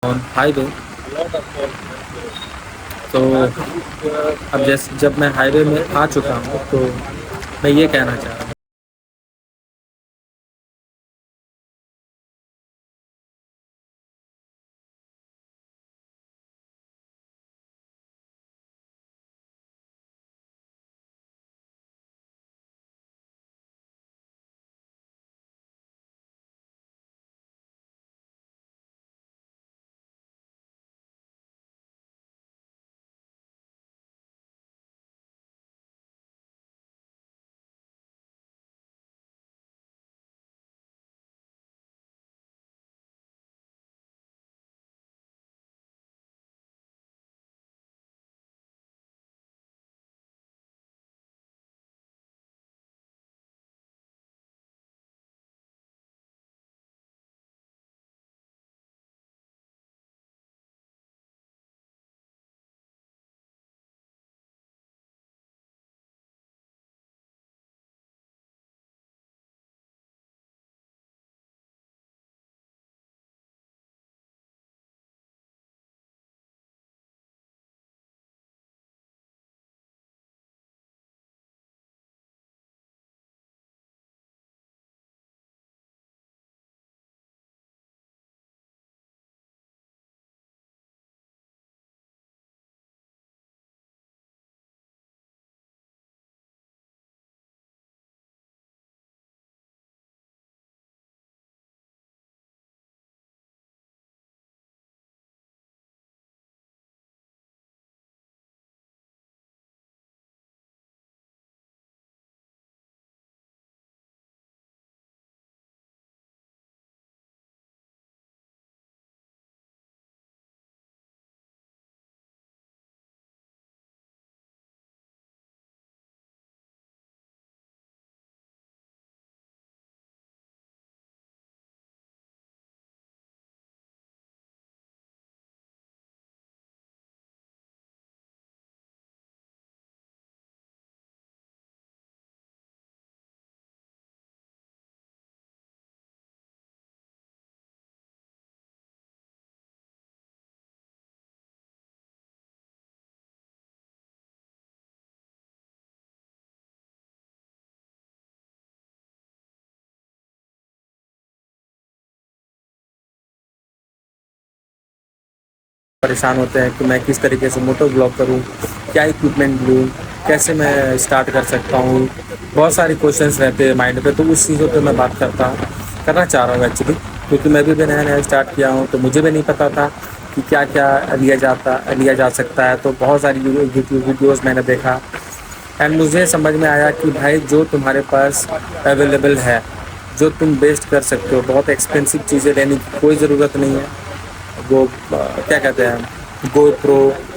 On highway. तो अब जैसे जब मैं हाईवे में आ चुका हूँ तो मैं ये कहना चाह रहा हूँ। परेशान होते हैं कि मैं किस तरीके से मोटो ब्लॉग करूं, क्या इक्विपमेंट लूं, कैसे मैं स्टार्ट कर सकता हूं। बहुत सारे क्वेश्चंस रहते हैं माइंड पे, तो उस चीज़ों पे मैं बात करना चाह रहा हूँ एक्चुअली। क्योंकि मैं भी नया नया स्टार्ट किया हूँ, तो मुझे भी नहीं पता था कि क्या क्या लिया जा सकता है। तो बहुत सारी यूट्यूब वीडियोज़ मैंने देखा एंड मुझे समझ में आया कि भाई जो तुम्हारे पास अवेलेबल है, जो तुम बेस्ट कर सकते हो, बहुत एक्सपेंसिव चीज़ें लेने की कोई ज़रूरत नहीं है। वो क्या कहते हैं, गो प्रो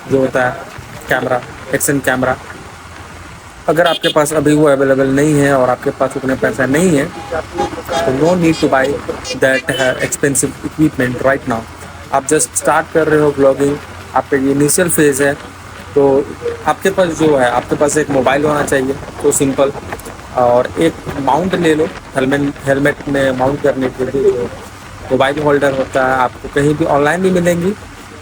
जो होता है कैमरा, एक्शन कैमरा, अगर आपके पास अभी वो अवेलेबल नहीं है और आपके पास उतने पैसा नहीं है, तो no need to buy that expensive equipment right now. आप जस्ट स्टार्ट कर रहे हो ब्लॉगिंग, आपका ये इनिशियल फेज़ है, तो आपके पास जो है, आपके पास एक मोबाइल होना चाहिए, तो सिंपल, और एक माउंट ले लो। हेलमेट में माउंट करने के लिए जो मोबाइल होल्डर होता है, आपको कहीं भी ऑनलाइन भी मिलेंगी,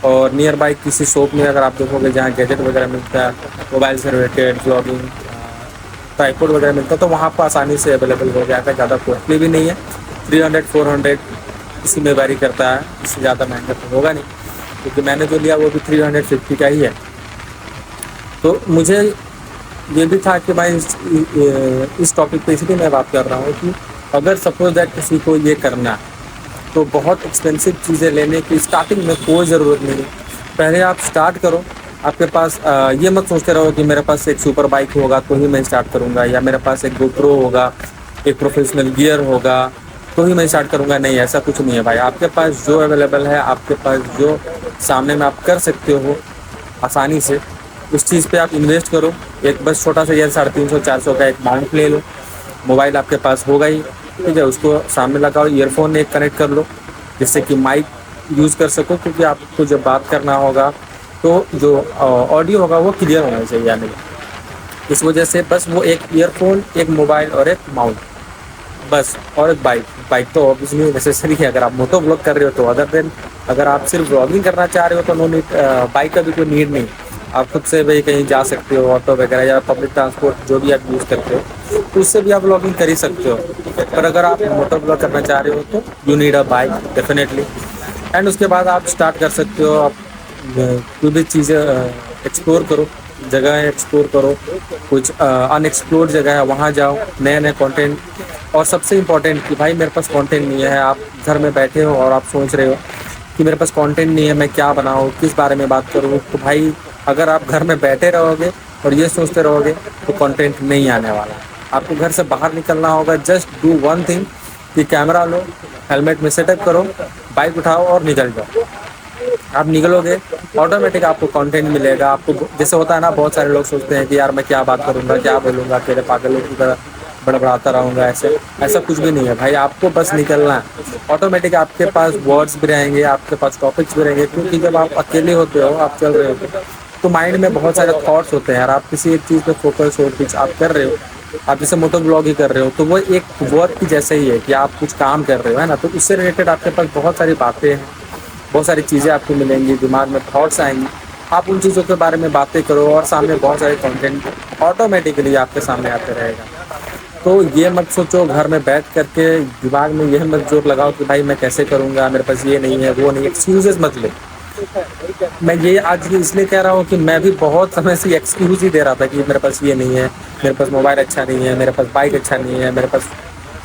और नियर बाई किसी शॉप में अगर आप देखोगे जहाँ गैजेट वगैरह मिलता है, मोबाइल से रिलेटेड ब्लॉगिंग ट्राइपॉड वगैरह मिलता है, तो वहाँ पर आसानी से अवेलेबल हो जाएगा। ज़्यादा कॉस्टली भी नहीं है, 300-400 इसी में वेरी करता है, इससे ज़्यादा महंगा तो होगा नहीं। क्योंकि मैंने जो लिया वो भी 350 का ही है। तो मुझे ये भी था कि भाई इस टॉपिक पे इसलिए मैं बात कर रहा हूँ कि अगर सपोज दैट किसी को ये करना है, तो बहुत एक्सपेंसिव चीज़ें लेने की स्टार्टिंग में कोई ज़रूरत नहीं है। पहले आप स्टार्ट करो। आपके पास ये मत सोचते रहो कि मेरे पास एक सुपर बाइक होगा तो ही मैं स्टार्ट करूँगा, या मेरे पास एक गोप्रो होगा, एक प्रोफेशनल गियर होगा तो ही मैं स्टार्ट करूँगा। नहीं, ऐसा कुछ नहीं है भाई। आपके पास जो अवेलेबल है, आपके पास जो सामने में आप कर सकते हो आसानी से, उस चीज़ पे आप इन्वेस्ट करो। एक बस छोटा सा यार 350-400 का एक माउंट ले लो, मोबाइल आपके पास होगा ही, ठीक है, उसको सामने लगाओ, ईयरफोन एक कनेक्ट कर लो जिससे कि माइक यूज़ कर सको, क्योंकि आपको जब बात करना होगा तो जो ऑडियो होगा वो क्लियर होना चाहिए आने में। इस वजह से बस वो एक ईयरफोन, एक मोबाइल और एक माउंट, बस, और एक बाइक। बाइक तो ऑब्वियसली नेसेसरी है अगर आप मोटो ब्लॉग कर रहे हो तो, अदर देन अगर आप सिर्फ ब्लॉगिंग करना चाह रहे हो तो नो नीड, बाइक का भी कोई नीड नहीं। आप खुद से भाई कहीं जा सकते हो, ऑटो वगैरह या पब्लिक ट्रांसपोर्ट जो भी आप यूज़ करते हो तो उससे भी आप ब्लॉगिंग कर ही सकते हो। पर अगर आप मोटर ब्लॉग करना चाह रहे हो तो you need a bike definitely. And उसके बाद आप स्टार्ट कर सकते हो। आप कोई भी चीज़ें एक्सप्लोर करो, जगह एक्सप्लोर करो, कुछ अनएक्सप्लोर्ड जगह है वहाँ जाओ, नए नए कंटेंट। और सबसे इम्पोर्टेंट कि भाई मेरे पास कंटेंट नहीं है, आप घर में बैठे हो और आप सोच रहे हो कि मेरे पास कंटेंट नहीं है, मैं क्या बनाऊँ, किस बारे में बात करूँ, तो भाई अगर आप घर में बैठे रहोगे और ये सोचते रहोगे तो कंटेंट नहीं आने वाला। आपको घर से बाहर निकलना होगा। जस्ट डू वन थिंग कि कैमरा लो, हेलमेट में सेटअप करो, बाइक उठाओ और निकल जाओ। आप निकलोगे ऑटोमेटिक आपको कंटेंट मिलेगा। आपको जैसे होता है ना, बहुत सारे लोग सोचते हैं कि यार मैं क्या बात करूंगा, क्या बोलूंगा, अकेले पागलों की तरह बड़बड़ाता रहूंगा। ऐसा कुछ भी नहीं है भाई, आपको बस निकलना है। ऑटोमेटिक आपके पास वर्ड्स भी रहेंगे, आपके पास टॉपिक्स भी रहेंगे, क्योंकि जब आप अकेले होते हो, आप चल रहे होते हो तो माइंड में बहुत सारे थॉट्स होते हैं यार। आप किसी एक चीज़ पे फोकस हो, कुछ आप कर रहे हो, आप जैसे मोटो ब्लॉग ही कर रहे हो तो वो एक वर्क की जैसे ही है कि आप कुछ काम कर रहे हो, है ना। तो उससे रिलेटेड आपके पास बहुत सारी बातें हैं, बहुत सारी चीज़ें आपको मिलेंगी, दिमाग में थॉट्स आएंगी। आप उन चीज़ों के बारे में बातें करो और सामने बहुत सारे कंटेंट ऑटोमेटिकली आपके सामने आते रहेगा। तो ये मत सोचो घर में बैठ करके, दिमाग में यह मत जोर लगाओ कि भाई मैं कैसे करूँगा, मेरे पास ये नहीं है, वो नहीं। एक्सक्यूजेस मत ले। मैं ये आज ये इसलिए कह रहा हूँ कि मैं भी बहुत समय से एक्सक्यूज ही दे रहा था कि मेरे पास ये नहीं है, मेरे पास मोबाइल अच्छा नहीं है, मेरे पास बाइक अच्छा नहीं है, मेरे पास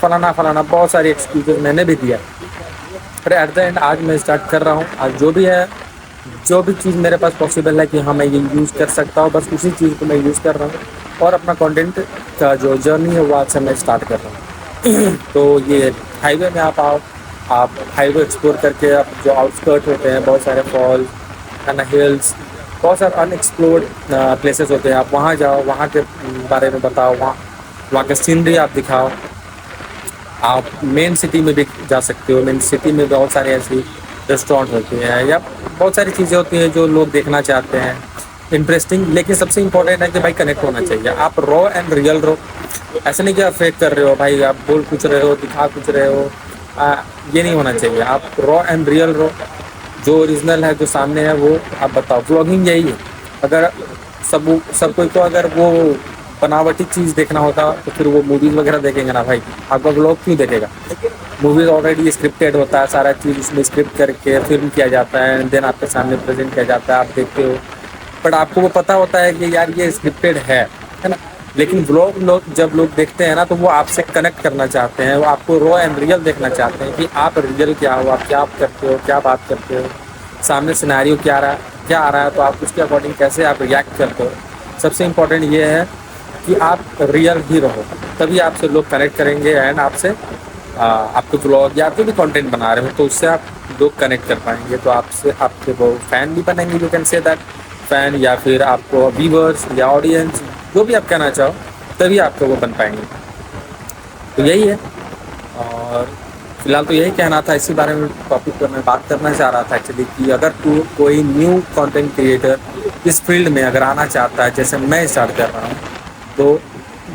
फलाना फलाना, बहुत सारी एक्सक्यूजेस मैंने भी दिया। पर एट द एंड आज मैं स्टार्ट कर रहा हूँ। आज जो भी है, जो भी चीज़ मेरे पास पॉसिबल है कि हाँ मैं ये यूज़ कर सकता हूँ, बस उसी चीज़ को मैं यूज़ कर रहा हूँ और अपना कंटेंट का जो जर्नी है वो आज से मैं स्टार्ट कर रहा हूँ। तो ये हाईवे में आप आओ, आप हाईवे एक्सप्लोर करके, आप जो आउटस्कर्ट होते हैं, बहुत सारे फॉल्स एंड हिल्स, बहुत सारे अनएक्सप्लोर्ड प्लेसेस होते हैं, आप वहाँ जाओ, वहाँ के बारे में बताओ, वहाँ के सीनरी आप दिखाओ। आप मेन सिटी में भी जा सकते हो। मेन सिटी में बहुत सारे ऐसी रेस्टोरेंट होते हैं या बहुत सारी चीज़ें होती हैं जो लोग देखना चाहते हैं, इंटरेस्टिंग। लेकिन सबसे इम्पोर्टेंट है कि भाई कनेक्ट होना चाहिए। आप रॉ एंड रियल रहो, ऐसा नहीं कि आप फेक कर रहे हो भाई, आप बोल कुछ रहे हो, दिखा कुछ रहे हो, ये नहीं होना चाहिए। आप रॉ एंड रियल रहो, जो ओरिजिनल है, जो सामने है वो आप बताओ। ब्लॉगिंग यही है। अगर सब कोई को अगर वो बनावटी चीज़ देखना होता तो फिर वो मूवीज़ वगैरह देखेंगे ना भाई, आपका ब्लॉग क्यों देखेगा। मूवीज़ ऑलरेडी स्क्रिप्टेड होता है, सारा चीज़ उसमें स्क्रिप्ट करके फिल्म किया जाता है, देन आपके सामने प्रेजेंट किया जाता है, आप देखते हो। बट आपको वो पता होता है कि यार ये स्क्रिप्टेड है ना। लेकिन ब्लॉग जब लोग देखते हैं ना तो वो आपसे कनेक्ट करना चाहते हैं, वो आपको रॉ एंड रियल देखना चाहते हैं कि आप रियल क्या हो, आप क्या करते हो, क्या बात करते हो, सामने सिनेरियो क्या आ रहा है तो आप उसके अकॉर्डिंग कैसे आप रिएक्ट करते हो। सबसे इम्पोर्टेंट ये है कि आप रियल ही रहो, तभी आपसे लोग कनेक्ट करेंगे एंड आपसे आपके ब्लॉग या जो भी कंटेंट बना रहे हो तो उससे आप लोग कनेक्ट कर पाएंगे। तो आपसे आपके वो फैन भी बनेंगे, you can say that fan, या फिर आपको व्यूवर्स या ऑडियंस, जो भी आप कहना चाहो, तभी आपको वो बन पाएंगे। तो यही है। और फिलहाल तो यही कहना था, इसी बारे में टॉपिक पर मैं बात करना चाह रहा था एक्चुअली कि अगर कोई न्यू कंटेंट क्रिएटर इस फील्ड में अगर आना चाहता है, जैसे मैं स्टार्ट कर रहा हूँ, तो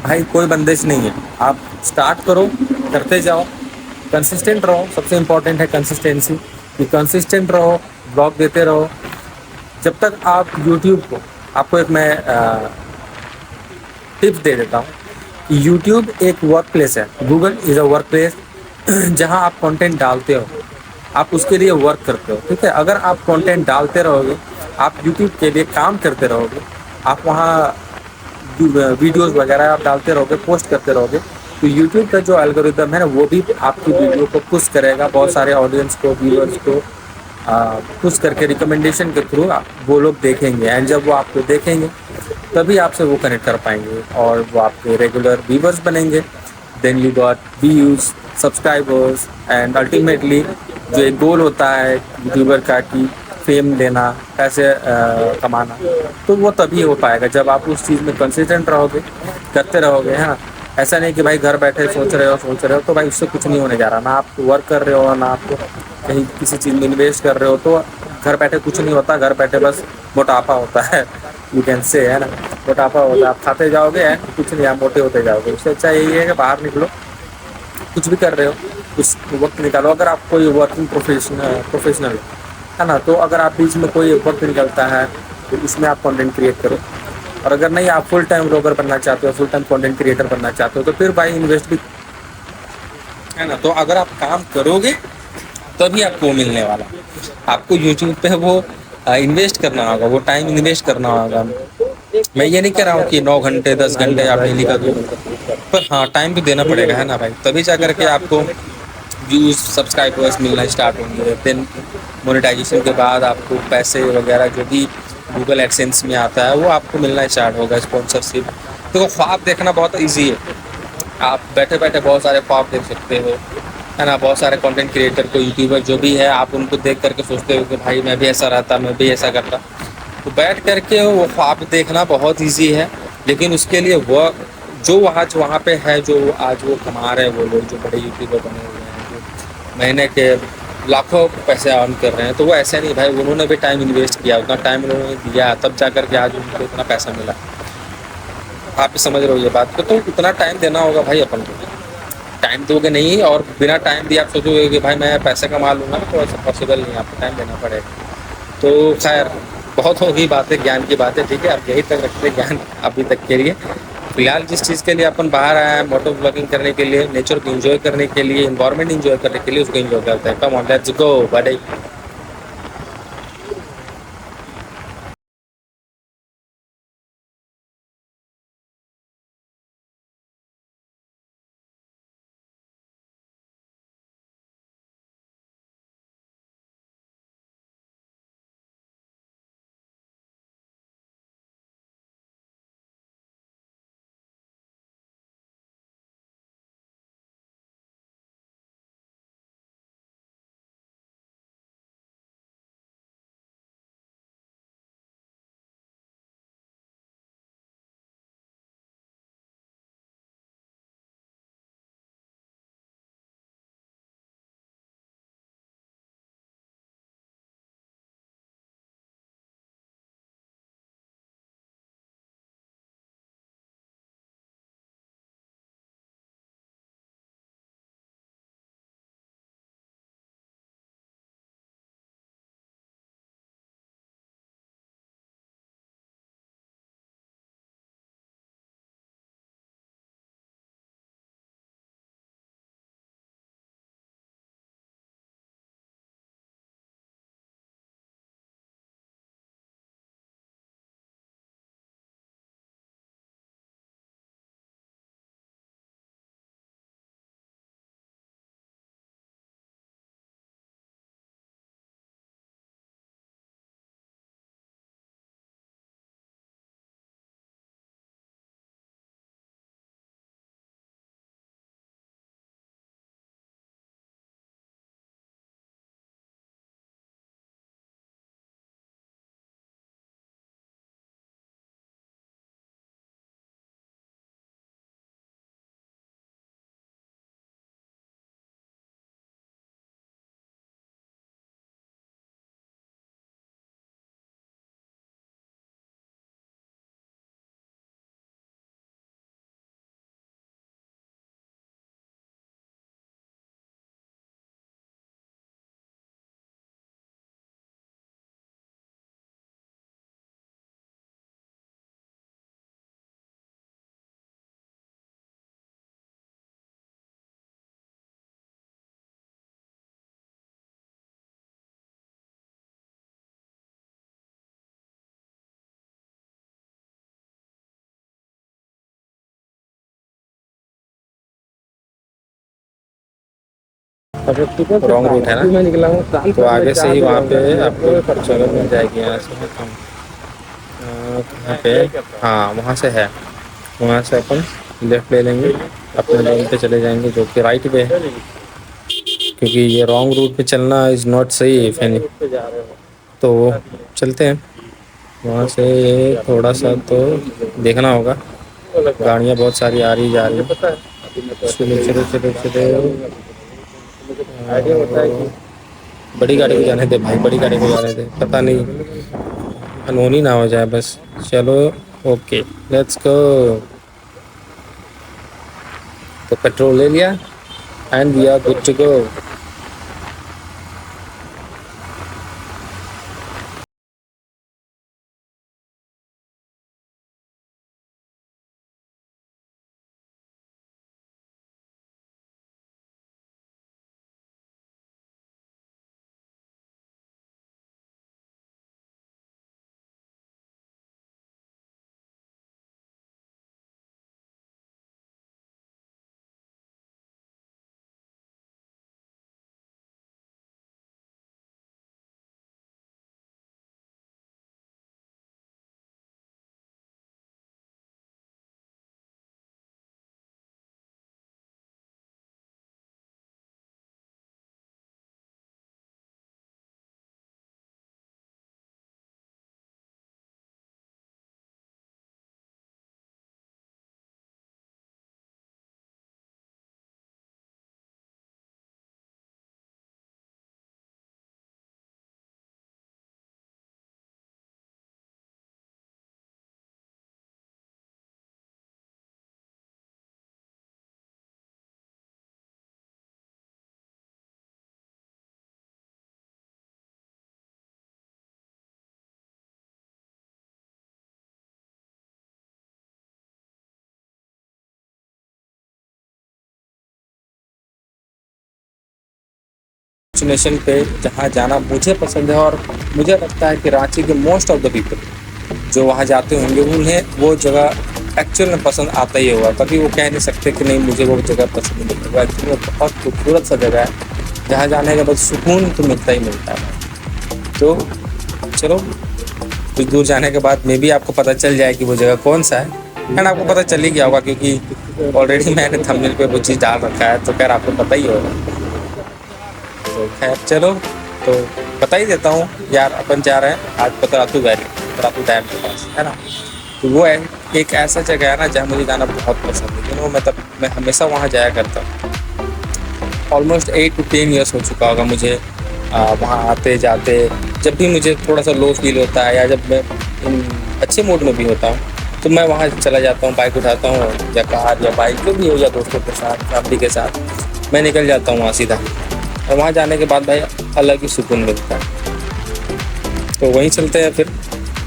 भाई कोई बंदिश नहीं है। आप स्टार्ट करो, करते जाओ, कंसिस्टेंट रहो। सबसे इम्पोर्टेंट है कंसिस्टेंसी, कि कंसिस्टेंट रहो, ब्लॉग देते रहो। जब तक आप यूट्यूब को, आपको एक मैं टिप्स दे देता हूँ कि यूट्यूब एक वर्क प्लेस है, Google is a work place जहाँ आप कंटेंट डालते हो, आप उसके लिए वर्क करते हो, ठीक है। अगर आप कंटेंट डालते रहोगे, आप यूट्यूब के लिए काम करते रहोगे, आप वहाँ वीडियोस वगैरह आप डालते रहोगे, पोस्ट करते रहोगे, तो यूट्यूब का जो एल्गोरिदम है ना वो भी आपकी वीडियो को पुश करेगा, बहुत सारे ऑडियंस को, व्यूअर्स को पुश करके रिकमेंडेशन के थ्रू वो लोग देखेंगे। एंड जब वो आपको देखेंगे तभी आपसे वो कनेक्ट कर पाएंगे और वो आपके रेगुलर व्यूअर्स बनेंगे। Then you got views, subscribers and ultimately जो एक गोल होता है यूट्यूबर का कि फेम लेना, पैसे कमाना, तो वो तभी हो पाएगा जब आप उस चीज़ में कंसिस्टेंट रहोगे, करते रहोगे, है ना। ऐसा नहीं कि भाई घर बैठे सोच रहे हो तो भाई उससे कुछ नहीं होने जा रहा। ना आप वर्क कर रहे हो, ना आप कहीं किसी चीज़ में इन्वेस्ट कर रहे हो, तो घर बैठे कुछ नहीं होता। घर बैठे बस मोटापा होता है, यू कैन से, है ना। मोटापा होता है, आप खाते जाओगे, कुछ नहीं, आप मोटे होते जाओगे। उससे अच्छा यही है कि बाहर निकलो, कुछ भी कर रहे हो उस वक्त निकालो। अगर आप कोई वर्किंग प्रोफेशनल है ना। तो अगर आप बीच में कोई वक्त निकलता है तो उसमें आप कंटेंट क्रिएट करो। और अगर नहीं आप फुल टाइम ब्लॉगर बनना चाहते हो, फुल टाइम कंटेंट क्रिएटर बनना चाहते हो, तो फिर भाई इन्वेस्ट भी, है ना। तो अगर आप काम करोगे तभी आपको मिलने वाला। आपको यूट्यूब पे वो इन्वेस्ट करना होगा, वो टाइम इन्वेस्ट करना होगा। मैं ये नहीं कह रहा हूँ कि 9 घंटे 10 घंटे आप डेली का दो, पर हाँ टाइम तो देना पड़ेगा, है ना भाई। तभी जा करके आपको व्यूज सब्सक्राइबर्स मिलना स्टार्ट होंगे। देन मोनेटाइजेशन के बाद आपको पैसे वगैरह जो भी गूगल एडसेंस में आता है वो आपको मिलना स्टार्ट होगा, स्पॉन्सरशिप। तो ख्वाब देखना बहुत ईजी है। आप बैठे बैठे बहुत सारे ख्वाब देख सकते हो, है ना। बहुत सारे कंटेंट क्रिएटर को, यूट्यूबर जो भी है, आप उनको देख करके सोचते हो कि भाई मैं भी ऐसा रहता, मैं भी ऐसा करता। तो बैठ करके वो ख्वाब देखना बहुत ईजी है, लेकिन उसके लिए वो जो आज वहाँ पे है, जो आज वो कमा रहे हैं, वो लोग जो बड़े यूट्यूबर बने हुए हैं, जो महीने के लाखों पैसे अर्न कर रहे हैं, तो वो ऐसे नहीं भाई, उन्होंने भी टाइम इन्वेस्ट किया, उतना टाइम उन्होंने दिया, तब जा करके आज उनको इतना पैसा मिला। आप भी समझ रहे हो ये बात को। तो उतना टाइम देना होगा भाई अपन को। टाइम दोगे नहीं और बिना टाइम दिए आप सोचोगे कि भाई मैं पैसे कमा लूँगा, तो ऐसा पॉसिबल नहीं है, आपको टाइम देना पड़ेगा। तो खैर बहुत होगी बातें, ज्ञान की बातें, ठीक है। आप यही तक रखते हैं ज्ञान अभी तक के लिए। फिलहाल जिस चीज़ के लिए अपन बाहर आए हैं, मोटो ब्लॉगिंग करने के लिए, नेचर को एंजॉय करने के लिए, इन्वायरमेंट एंजॉय करने के लिए, उसको एंजॉय करते हैं। कम ऑन लेट्स गो बड़े। रॉन्ग रूट है ना, मैं निकला हूँ तो आगे से ही वहाँ पे आपको जगह मिल जाएगी। यहाँ से हम कहाँ पे, हाँ वहाँ से है, वहाँ से अपन लेफ्ट ले लेंगे, अपने लाइन पे चले जाएंगे जो कि राइट पे है, क्योंकि ये रॉन्ग रूट पे चलना इज़ नॉट सही फैनी। तो चलते हैं वहाँ से। ये थोड़ा सा तो देखना होगा, गाड़ियाँ बहुत सारी आ रही जा रही है। चलो चलो चलो चलो, बड़ी गाड़ी को जाने दे भाई, बड़ी गाड़ी को जाने दे, पता नहीं अनहोनी ना हो जाए बस। चलो ओके लेट्स गो। तो पेट्रोल ले लिया and we are good to go. Destination पे जहाँ जाना मुझे पसंद है, और मुझे लगता है कि रांची के मोस्ट ऑफ द पीपल जो वहाँ जाते होंगे उन्हें वो जगह एक्चुअल में पसंद आता ही होगा। कभी वो कह नहीं सकते कि नहीं मुझे वो जगह पसंद नहीं है। वो एक्चुअली में बहुत खूबसूरत सा जगह है जहाँ जाने के बाद सुकून तो मिलता ही मिलता है। तो चलो, कुछ दूर जाने के बाद मे भी आपको पता चल जाए कि वो जगह कौन सा है। एंड आपको पता चल ही गया होगा क्योंकि ऑलरेडी मैंने थंबनेल पे वो चीज़ डाल रखा है, तो खैर आपको पता ही होगा। तो खैर चलो, तो बता ही देता हूँ यार, अपन जा रहे हैं आज पतरातू वैली, पतरातू डैम के पास, है ना। तो वो है एक ऐसा जगह है ना जहाँ मुझे जाना बहुत पसंद है। मतलब मैं हमेशा वहाँ जाया करता हूँ। ऑलमोस्ट 8 to 10 years हो चुका होगा मुझे वहाँ आते जाते। जब भी मुझे थोड़ा सा लो फील होता है या जब मैं अच्छे मूड में भी होता हूँ तो मैं वहाँ चला जाता हूँ, बाइक उठाता हूँ या कार या बाइक जो भी हो, या दोस्तों के साथ फैमिली के साथ मैं निकल जाता हूँ वहाँ सीधा। और वहाँ जाने के बाद भाई अलग ही सुकून मिलता है। तो वहीं चलते हैं, फिर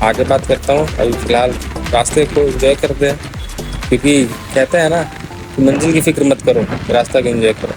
आगे बात करता हूँ। अभी फ़िलहाल रास्ते को एंजॉय करते हैं, क्योंकि कहते हैं ना कि मंजिल की फ़िक्र मत करो, रास्ता को एंजॉय करो।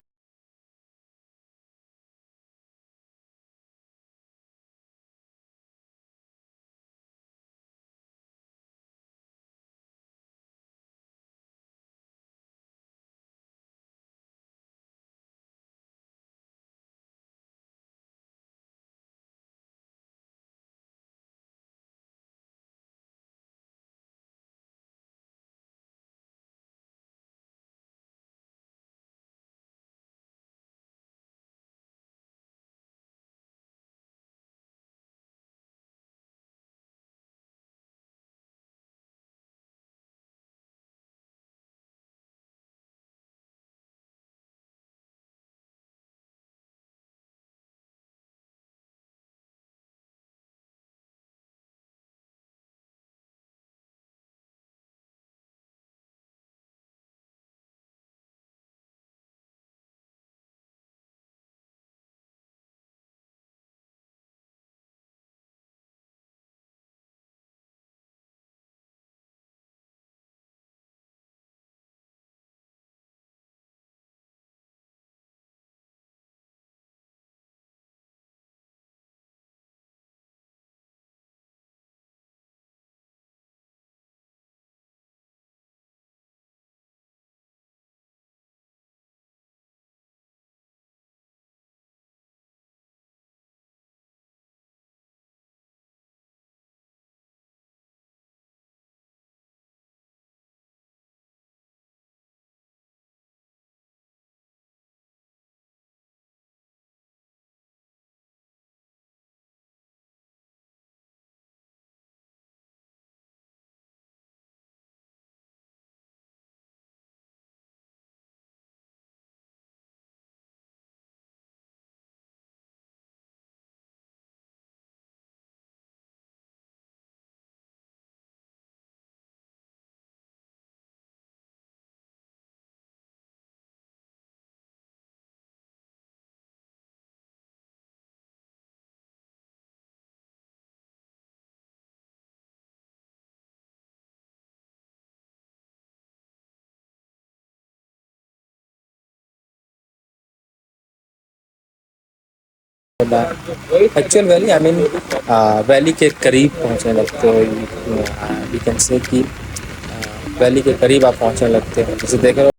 Actual valley, I mean valley के करीब पहुंचने लगते हो। वी कैन से कि वैली के करीब आप पहुंचने लगते हो, जैसे देख रहे हो।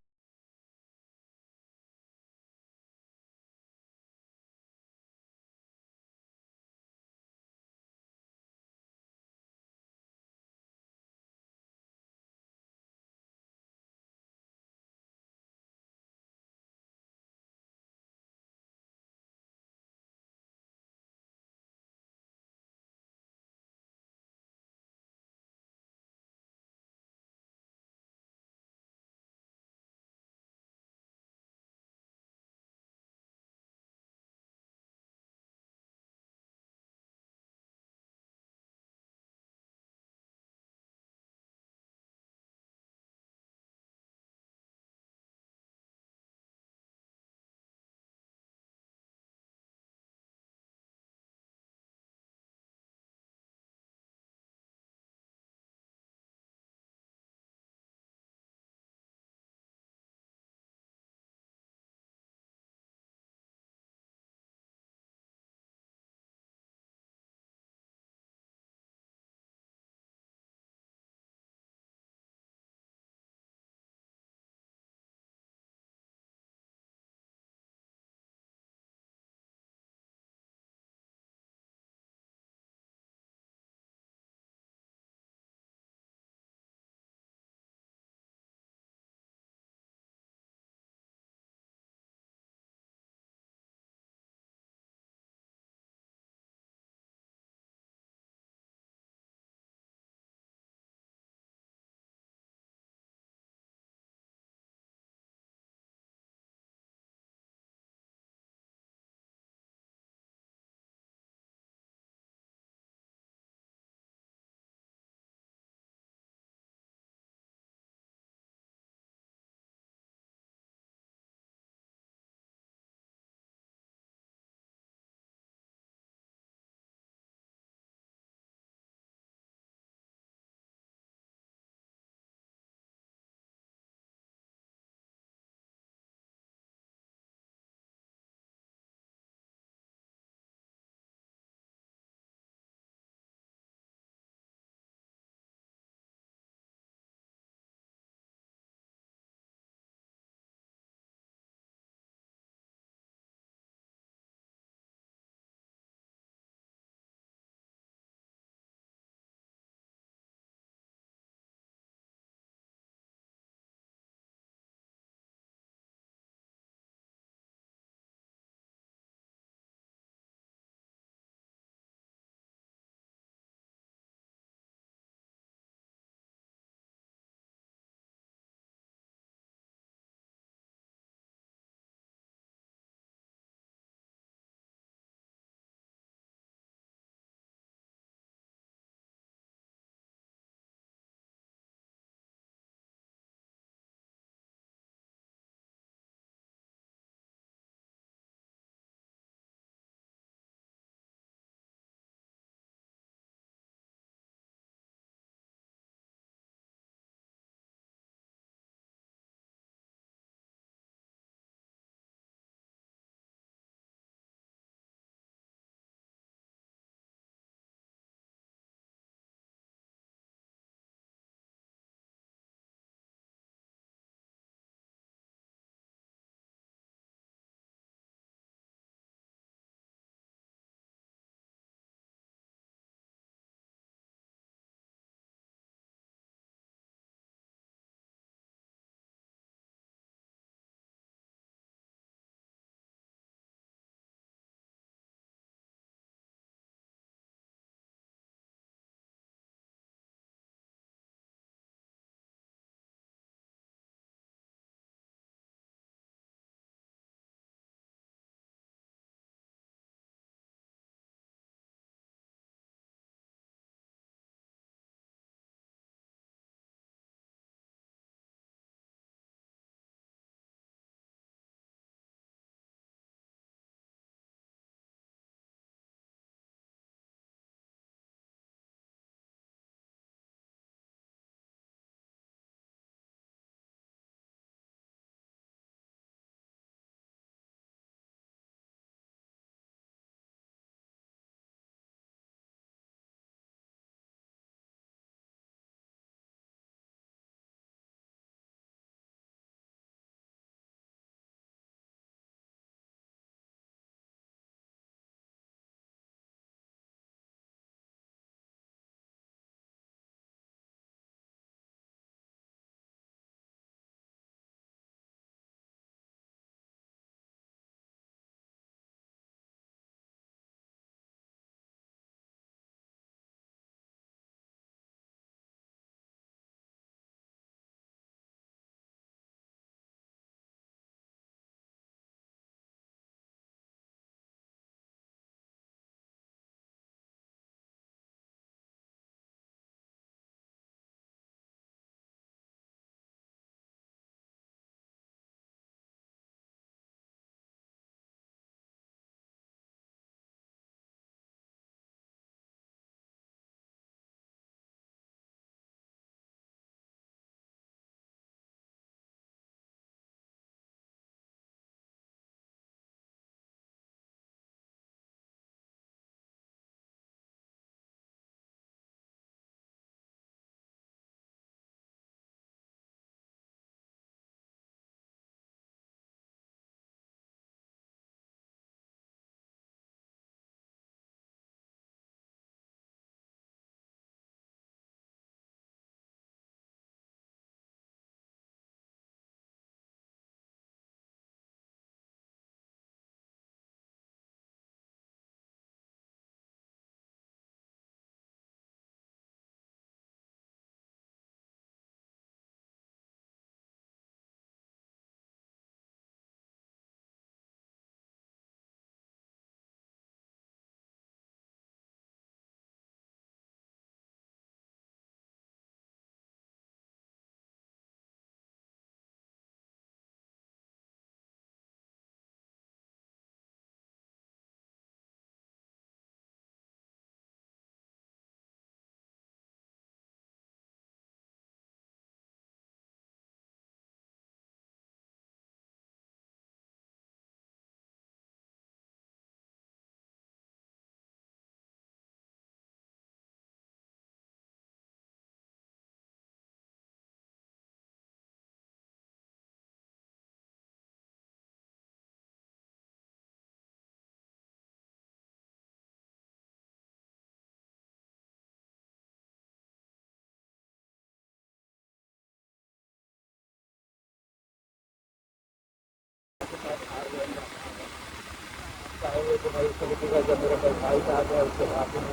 जब मेरा कोई भाई आ गया उसके बाद में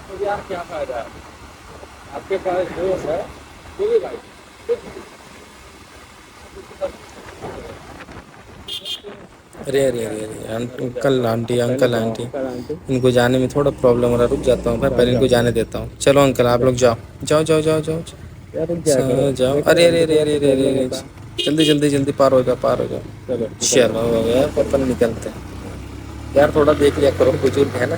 तो यार क्या फायदा है आपके पास जो है वो भी भाई अरे अरे अरे अरे अंकल आंटी अंकल आंटी इनको जाने में थोड़ा प्रॉब्लम हो रहा है रुक जाता हूँ मैं पहले इनको जाने देता हूँ चलो अंकल आप लोग जाओ जाओ जाओ जाओ जाओ जाओ अरे अरे अरे अरे अरे अरे जल्दी जल्दी जल्दी पार हो जाओ चलो यार अपन निकलते हैं यार थोड़ा देख लिया करो बुजुर्ग है ना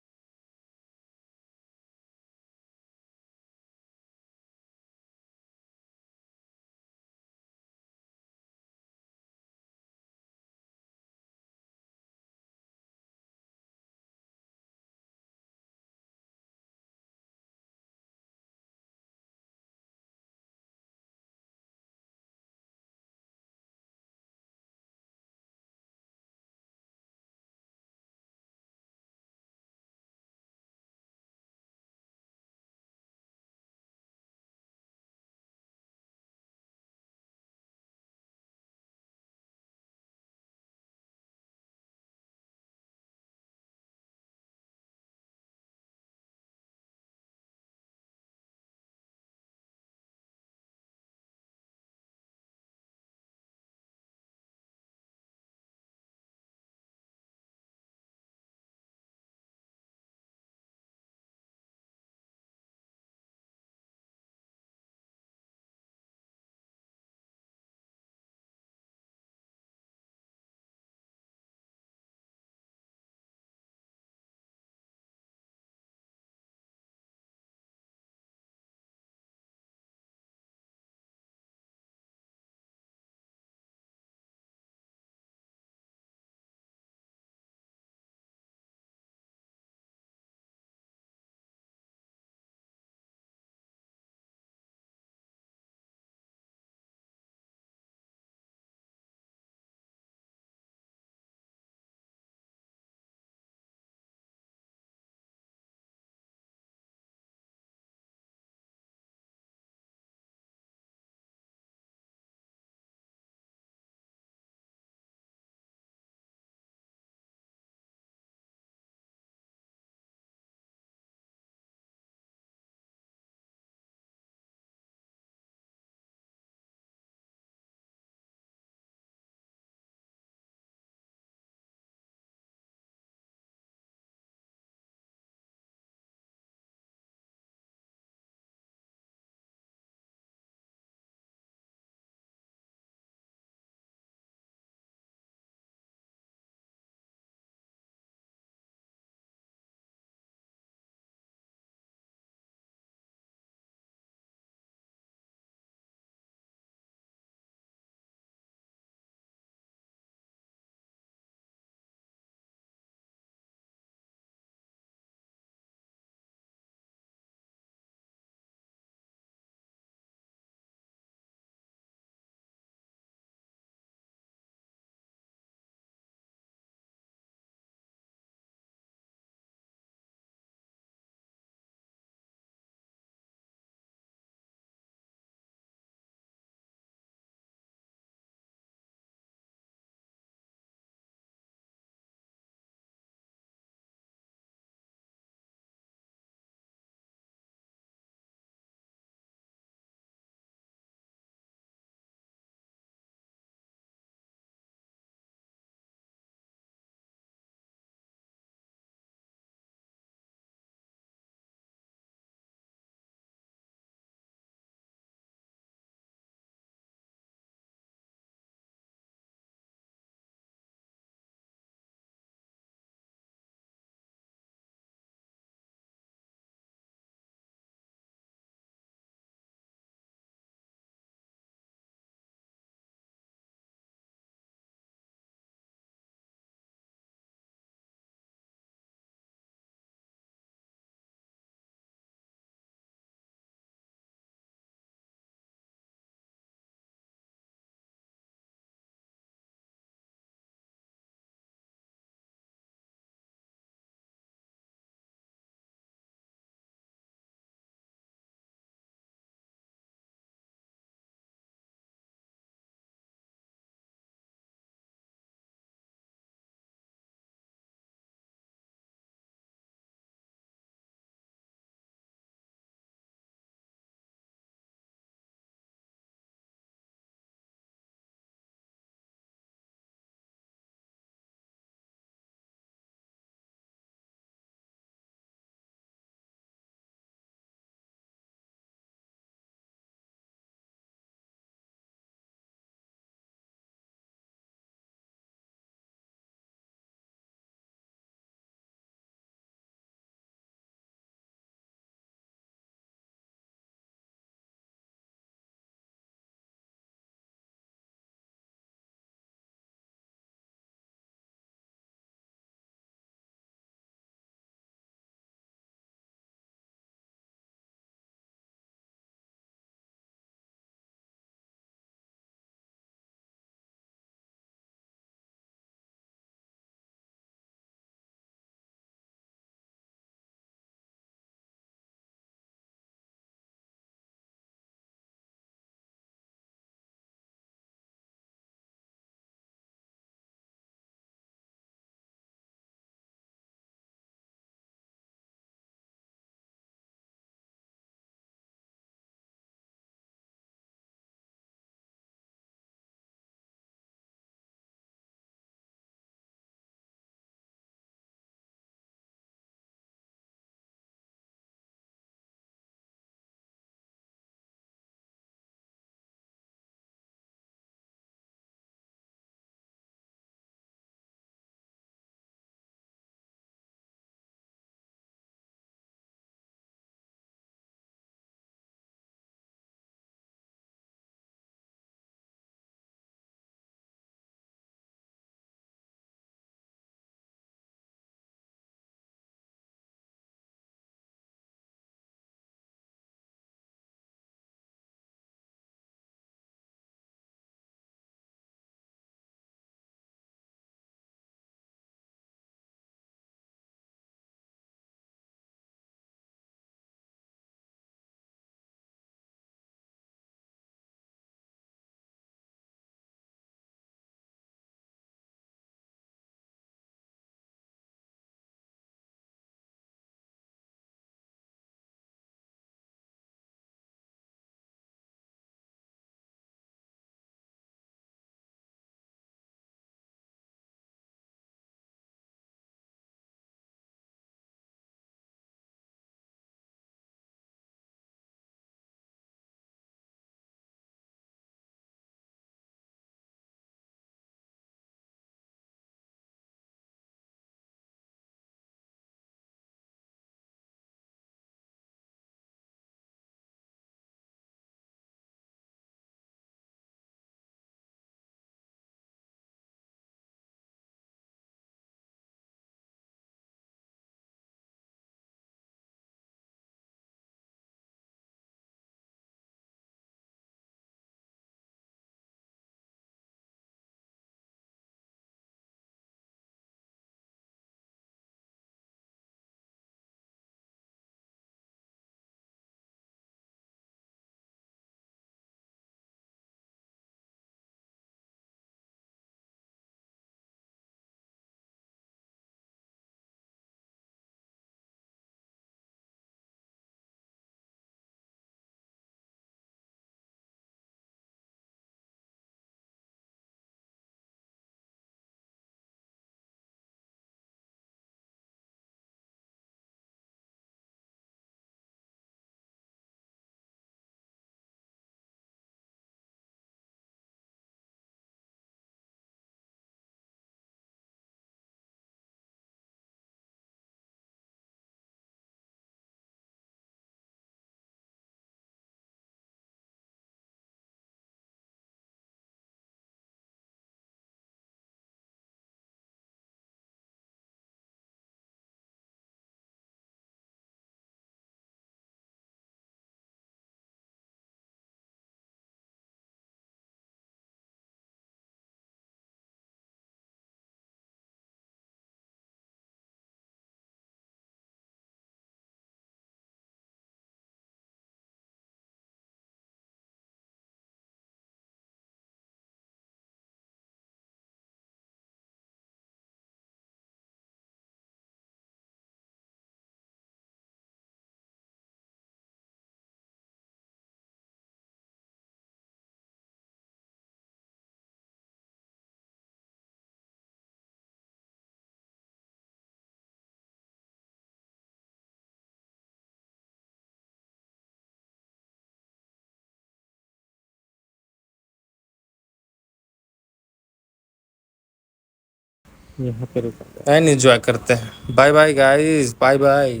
यहाँ पे रुका एंड एंजॉय करते हैं। Bye bye guys, bye bye.